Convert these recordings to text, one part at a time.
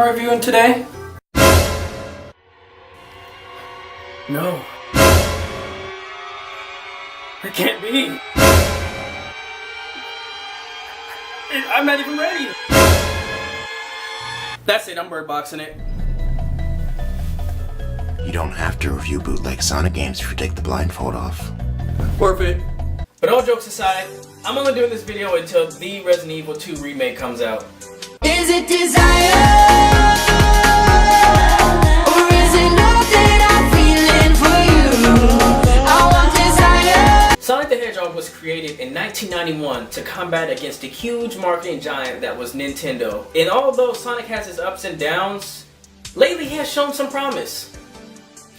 am I reviewing today? No. It can't be. I'm not even ready. That's it, I'm bird boxing it. You don't have to review bootleg Sonic games if you take the blindfold off. Worth it. But all jokes aside, I'm only doing this video until the Resident Evil 2 remake comes out. Is it desire? Or is it love that I'm feeling for you? I want desire. Sonic the Hedgehog was created in 1991 to combat against the huge marketing giant that was Nintendo. And although Sonic has his ups and downs, lately he has shown some promise.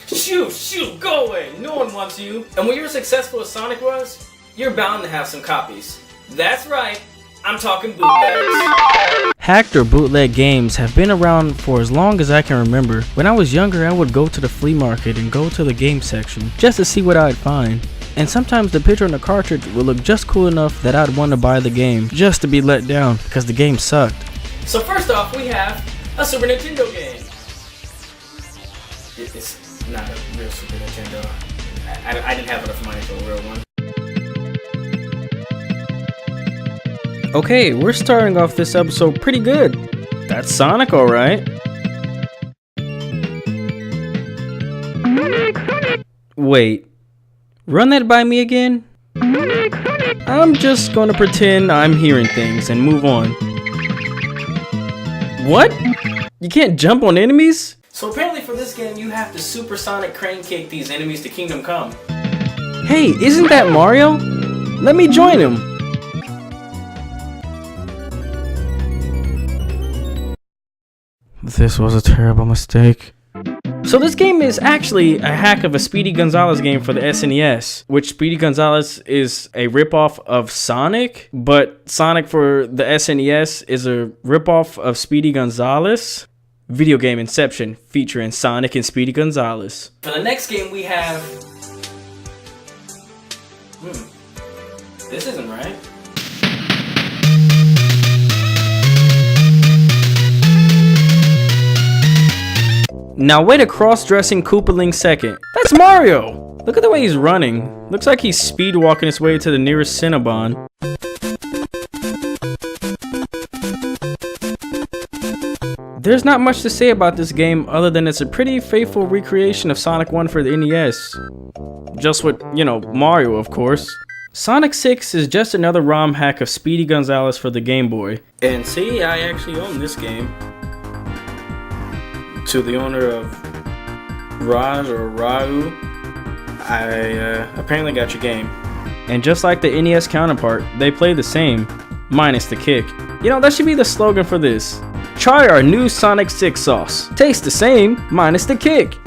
Shoot, go away, no one wants you. And when you're as successful as Sonic was, you're bound to have some copies. That's right, I'm talking bootlegs. Hacked or bootleg games have been around for as long as I can remember. When I was younger, I would go to the flea market and go to the game section just to see what I'd find. And sometimes the picture on the cartridge would look just cool enough that I'd want to buy the game just to be let down because the game sucked. So first off, we have a Super Nintendo game. It's not a real Super Nintendo. I didn't have enough money for a real one. Okay, we're starting off this episode pretty good. That's Sonic, alright. Wait, run that by me again? I'm just gonna pretend I'm hearing things and move on. What? You can't jump on enemies? So apparently for this game, you have to supersonic crane kick these enemies to Kingdom Come. Hey, isn't that Mario? Let me join him. This was a terrible mistake. So this game is actually a hack of a Speedy Gonzales game for the SNES, which Speedy Gonzales is a ripoff of Sonic, but Sonic for the SNES is a ripoff of Speedy Gonzales. Video game Inception featuring Sonic and Speedy Gonzales. For the next game we have... This isn't right. Now wait a cross-dressing Koopaling second. That's Mario! Look at the way he's running. Looks like he's speed walking his way to the nearest Cinnabon. There's not much to say about this game other than it's a pretty faithful recreation of Sonic 1 for the NES. Just with, Mario of course. Sonic 6 is just another ROM hack of Speedy Gonzales for the Game Boy. And see, I actually own this game. To the owner of Raj or Rau, I apparently got your game. And just like the NES counterpart, they play the same, minus the kick. That should be the slogan for this. Try our new Sonic 6 sauce. Tastes the same, minus the kick.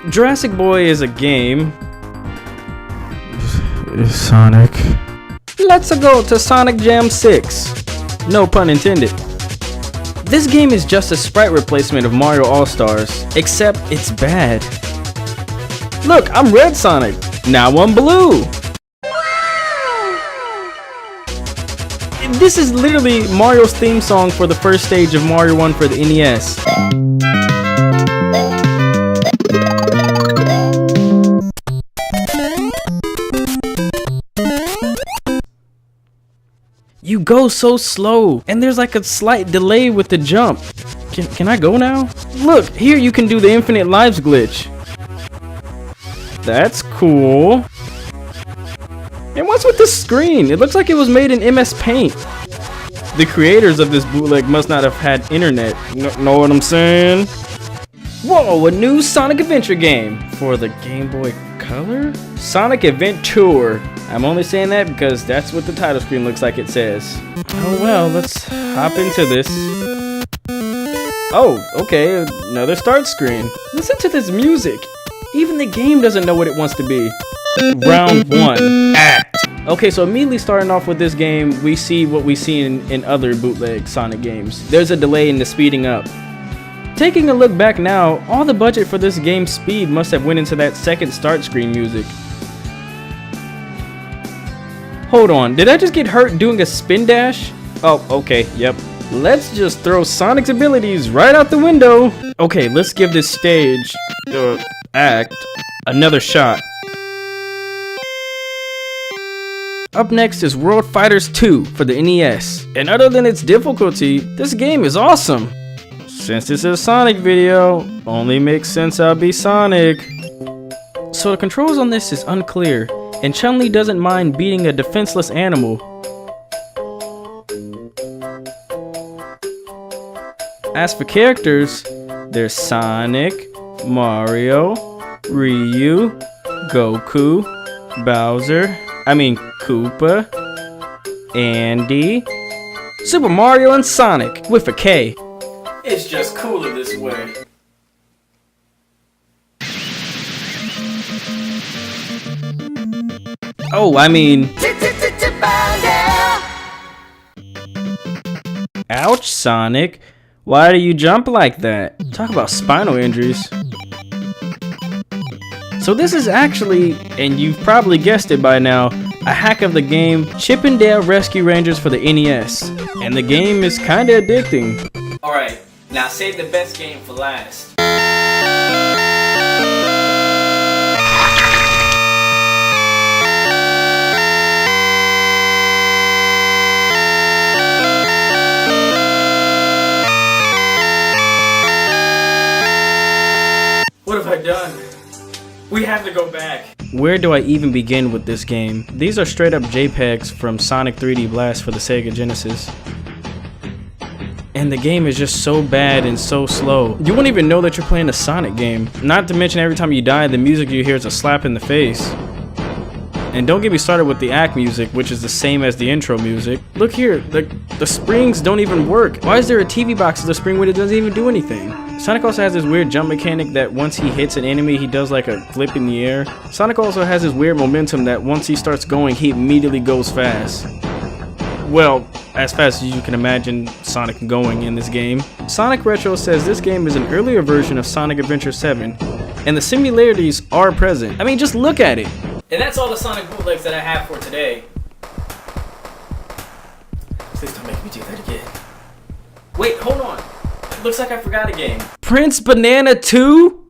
Jurassic Boy is a game. Sonic. Let's go to Sonic Jam 6. No pun intended. This game is just a sprite replacement of Mario All-Stars, except it's bad. Look, I'm Red Sonic. Now I'm Blue. This is literally Mario's theme song for the first stage of Mario 1 for the NES. You go so slow, and there's like a slight delay with the jump. Can I go now? Look, here you can do the infinite lives glitch. That's cool. And what's with this screen? It looks like it was made in MS Paint. The creators of this bootleg must not have had internet. Know what I'm saying? Whoa, a new Sonic Adventure game for the Game Boy Color? Sonic Adventure. I'm only saying that because that's what the title screen looks like it says. Oh well, let's hop into this. Oh, okay, another start screen. Listen to this music. Even the game doesn't know what it wants to be. Round 1, act. Okay, so immediately starting off with this game, we see what we see in other bootleg Sonic games. There's a delay in the speeding up. Taking a look back now, all the budget for this game's speed must have went into that second start screen music. Hold on, did I just get hurt doing a spin dash? Oh, okay, yep. let's just throw Sonic's abilities right out the window. Okay, let's give this stage, act, another shot. Up next is World Fighters 2 for the NES. And other than its difficulty, this game is awesome. Since this is a Sonic video, only makes sense I'll be Sonic. So the controls on this is unclear, and Chun-Li doesn't mind beating a defenseless animal. As for characters, there's Sonic, Mario, Ryu, Goku, Bowser, Koopa, Andy, Super Mario, and Sonic with a K. It's just cooler this way. Oh, ouch, Sonic. Why do you jump like that? Talk about spinal injuries. So this is actually, and you've probably guessed it by now, a hack of the game Chip 'n Dale Rescue Rangers for the NES. And the game is kinda addicting. Alright, now save the best game for last. What have I done? We have to go back. Where do I even begin with this game? These are straight up JPEGs from Sonic 3D Blast for the Sega Genesis. And the game is just so bad and so slow. You won't even know that you're playing a Sonic game. Not to mention every time you die, the music you hear is a slap in the face. And don't get me started with the act music, which is the same as the intro music. Look here, the springs don't even work. Why is there a TV box with a spring when it doesn't even do anything? Sonic also has this weird jump mechanic that once he hits an enemy, he does like a flip in the air. Sonic also has this weird momentum that once he starts going, he immediately goes fast. Well, as fast as you can imagine Sonic going in this game. Sonic Retro says this game is an earlier version of Sonic Adventure 7, and the similarities are present. Just look at it. And that's all the Sonic bootlegs that I have for today. Please don't make me do that again. Wait, hold on. It looks like I forgot a game. Prince Banana 2?